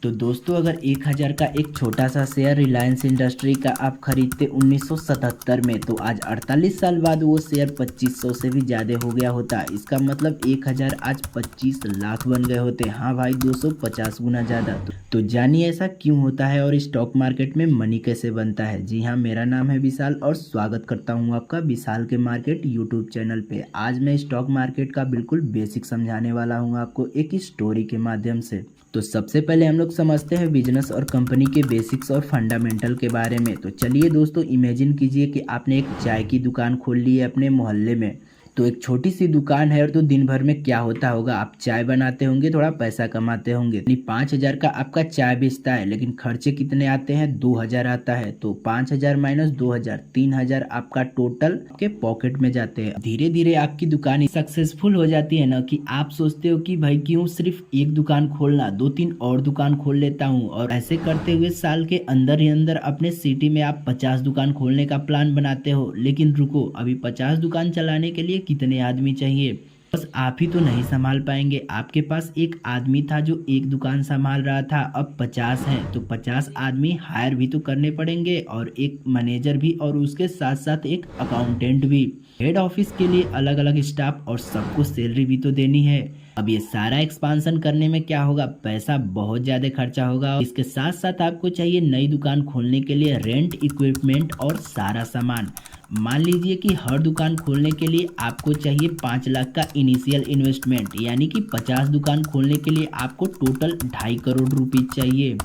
तो दोस्तों अगर 1000 का एक छोटा सा शेयर रिलायंस इंडस्ट्री का आप खरीदते 1977 में, तो आज 48 साल बाद वो शेयर 2500 से भी ज़्यादा हो गया होता। इसका मतलब 1000 आज 25 लाख बन गए होते। हाँ भाई, 250 गुना ज़्यादा। तो जानिए ऐसा क्यों होता है और स्टॉक मार्केट में मनी कैसे बनता है। जी हाँ, मेरा नाम है विशाल और स्वागत करता हूँ आपका विशाल के मार्केट यूट्यूब चैनल पे। आज मैं स्टॉक मार्केट का बिल्कुल बेसिक समझाने वाला हूँ आपको एक स्टोरी के माध्यम से। तो सबसे पहले हम लोग समझते हैं बिजनेस और कंपनी के बेसिक्स और फंडामेंटल के बारे में। तो चलिए दोस्तों, इमेजिन कीजिए कि आपने एक चाय की दुकान खोल ली है अपने मोहल्ले में। तो एक छोटी सी दुकान है और तो दिन भर में क्या होता होगा, आप चाय बनाते होंगे, थोड़ा पैसा कमाते होंगे। 5,000 का आपका चाय बेचता है, लेकिन खर्चे कितने आते हैं, 2,000 आता है। तो 5,000 माइनस 2,000, 3,000 आपका टोटल के पॉकेट में जाते हैं। धीरे धीरे आपकी दुकान सक्सेसफुल हो जाती है ना, कि आप सोचते हो कि भाई क्यों सिर्फ एक दुकान खोलना, 2-3 और दुकान खोल लेता हूँ। और ऐसे करते हुए साल के अंदर ही अंदर अपने सिटी में आप 50 दुकान खोलने का प्लान बनाते हो। लेकिन रुको, अभी 50 दुकान चलाने के लिए कितने आदमी चाहिए? बस आप ही तो नहीं संभाल पाएंगे। आपके पास एक आदमी था जो एक दुकान संभाल रहा था, अब 50 हैं तो 50 आदमी हायर भी तो करने पड़ेंगे, और एक मैनेजर भी, और उसके साथ साथ एक अकाउंटेंट भी। हेड ऑफिस के लिए अलग अलग स्टाफ, और सबको सैलरी भी तो देनी है। अब ये सारा एक्सपांशन करने में क्या होगा, पैसा बहुत ज्यादा खर्चा होगा। इसके साथ साथ आपको चाहिए नई दुकान खोलने के लिए रेंट, इक्विपमेंट और सारा सामान। मान लीजिए कि हर दुकान खोलने के लिए आपको चाहिए 5 लाख का इनिशियल इन्वेस्टमेंट, यानी कि 50 दुकान खोलने के लिए आपको टोटल 2.5 करोड़ रुपीज चाहिए।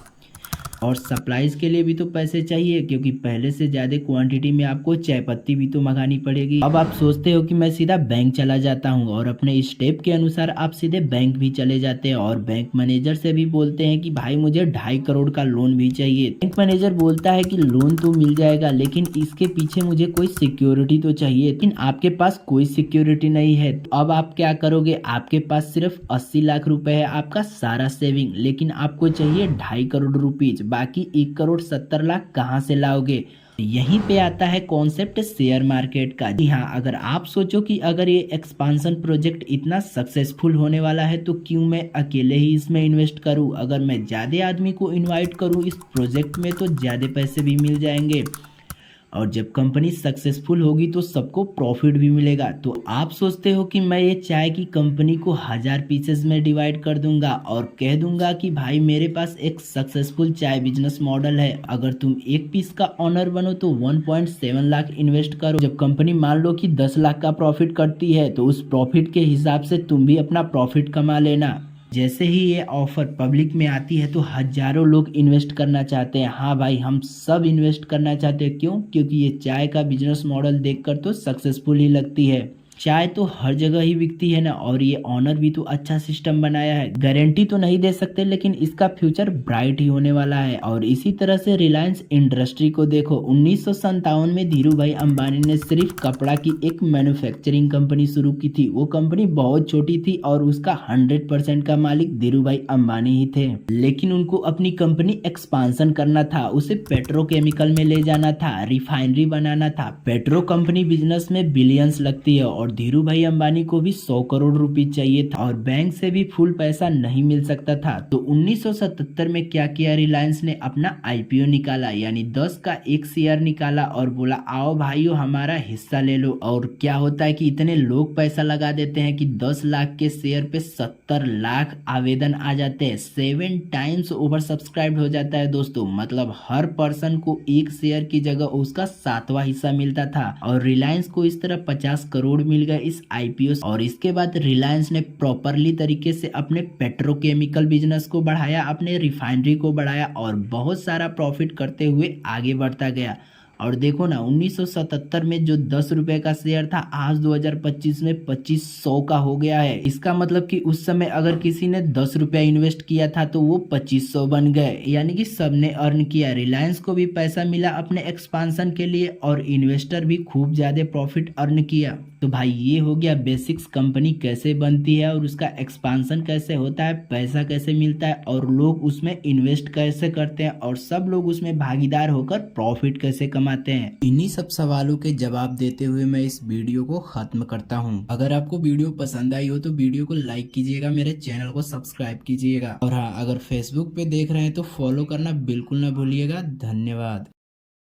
और सप्लाईज के लिए भी तो पैसे चाहिए, क्योंकि पहले से ज़्यादा क्वांटिटी में आपको चाय पत्ती भी तो मंगानी पड़ेगी। अब आप सोचते हो कि मैं सीधा बैंक चला जाता हूँ, और अपने स्टेप के अनुसार आप सीधे बैंक भी चले जाते हैं, और बैंक मैनेजर से भी बोलते हैं कि भाई मुझे 2.5 करोड़ का लोन भी चाहिए। बैंक मैनेजर बोलता है कि लोन तो मिल जाएगा, लेकिन इसके पीछे मुझे कोई सिक्योरिटी तो चाहिए। लेकिन आपके पास कोई सिक्योरिटी नहीं है, तो अब आप क्या करोगे? आपके पास सिर्फ 80 लाख रुपए है आपका सारा सेविंग, लेकिन आपको चाहिए 2.5 करोड़ रुपीज। बाकी 1,70,00,000 कहाँ से लाओगे? यहीं पे आता है कॉन्सेप्ट शेयर मार्केट का। जी हाँ, अगर आप सोचो कि अगर ये एक्सपांशन प्रोजेक्ट इतना सक्सेसफुल होने वाला है, तो क्यों मैं अकेले ही इसमें इन्वेस्ट करूं? अगर मैं ज्यादा आदमी को इनवाइट करूं इस प्रोजेक्ट में, तो ज्यादा पैसे भी मिल जाएंगे, और जब कंपनी सक्सेसफुल होगी तो सबको प्रॉफिट भी मिलेगा। तो आप सोचते हो कि मैं ये चाय की कंपनी को 1000 पीसेस में डिवाइड कर दूंगा, और कह दूंगा कि भाई मेरे पास एक सक्सेसफुल चाय बिजनेस मॉडल है, अगर तुम एक पीस का ऑनर बनो तो 1.7 लाख इन्वेस्ट करो। जब कंपनी मान लो कि 10 लाख का प्रॉफिट करती है, तो उस प्रॉफिट के हिसाब से तुम भी अपना प्रॉफिट कमा लेना। जैसे ही ये ऑफर पब्लिक में आती है, तो हजारों लोग इन्वेस्ट करना चाहते हैं। हाँ भाई, हम सब इन्वेस्ट करना चाहते हैं। क्यों? क्योंकि ये चाय का बिजनेस मॉडल देखकर तो सक्सेसफुल ही लगती है। चाय तो हर जगह ही बिकती है ना, और ये ऑनर भी तो अच्छा सिस्टम बनाया है। गारंटी तो नहीं दे सकते, लेकिन इसका फ्यूचर ब्राइट ही होने वाला है। और इसी तरह से रिलायंस इंडस्ट्री को देखो, 1957 में धीरू भाई अंबानी ने सिर्फ कपड़ा की एक मैन्युफैक्चरिंग कंपनी शुरू की थी। वो कंपनी बहुत छोटी थी, और उसका 100% का मालिक धीरू भाई अंबानी ही थे। लेकिन उनको अपनी कंपनी एक्सपांशन करना था, उसे पेट्रोकेमिकल में ले जाना था, रिफाइनरी बनाना था। पेट्रो कंपनी बिजनेस में बिलियंस लगती है, और धीरू भाई अंबानी को भी 100 करोड़ रुपए चाहिए था, और बैंक से भी फुल पैसा नहीं मिल सकता था। तो 1977 में क्या किया, रिलायंस ने अपना आईपीओ निकाला, यानी 10 का एक शेयर निकाला, और बोला आओ भाइयों हमारा हिस्सा ले लो। और क्या होता है कि इतने लोग पैसा लगा देते हैं कि 10 लाख के शेयर पे 70 लाख आवेदन आ जाते हैं। 7 टाइम्स ओवर सब्सक्राइब हो जाता है दोस्तों। मतलब हर पर्सन को एक शेयर की जगह उसका 7वां हिस्सा मिलता था, और रिलायंस को इस तरह 50 करोड़ मिल गए इस आईपीओ। और इसके बाद रिलायंस ने प्रॉपरली तरीके से अपने पेट्रोकेमिकल बिजनेस को बढ़ाया, अपने रिफाइनरी को बढ़ाया, और बहुत सारा प्रॉफिट करते हुए आगे बढ़ता गया। और देखो ना, 1977 में जो 10 रुपए का शेयर था, आज 2025 में 2500 का हो गया है। इसका मतलब कि उस समय अगर किसी ने 10 रुपया इन्वेस्ट किया था, तो वो 2500 बन गए, यानी कि सबने अर्न किया। रिलायंस को भी पैसा मिला अपने एक्सपांशन के लिए, और इन्वेस्टर भी खूब ज्यादा प्रॉफिट अर्न किया। तो भाई ये हो गया बेसिक्स, कंपनी कैसे बनती है और उसका एक्सपांशन कैसे होता है, पैसा कैसे मिलता है और लोग उसमें इन्वेस्ट कैसे करते हैं और सब लोग उसमें भागीदार होकर प्रॉफिट कैसे कमाते हैं। इन्हीं सब सवालों के जवाब देते हुए मैं इस वीडियो को खत्म करता हूँ। अगर आपको वीडियो पसंद आई हो तो वीडियो को लाइक कीजिएगा, मेरे चैनल को सब्सक्राइब कीजिएगा और हाँ, अगर फेसबुक पे देख रहे हैं तो फॉलो करना बिल्कुल ना भूलिएगा। धन्यवाद।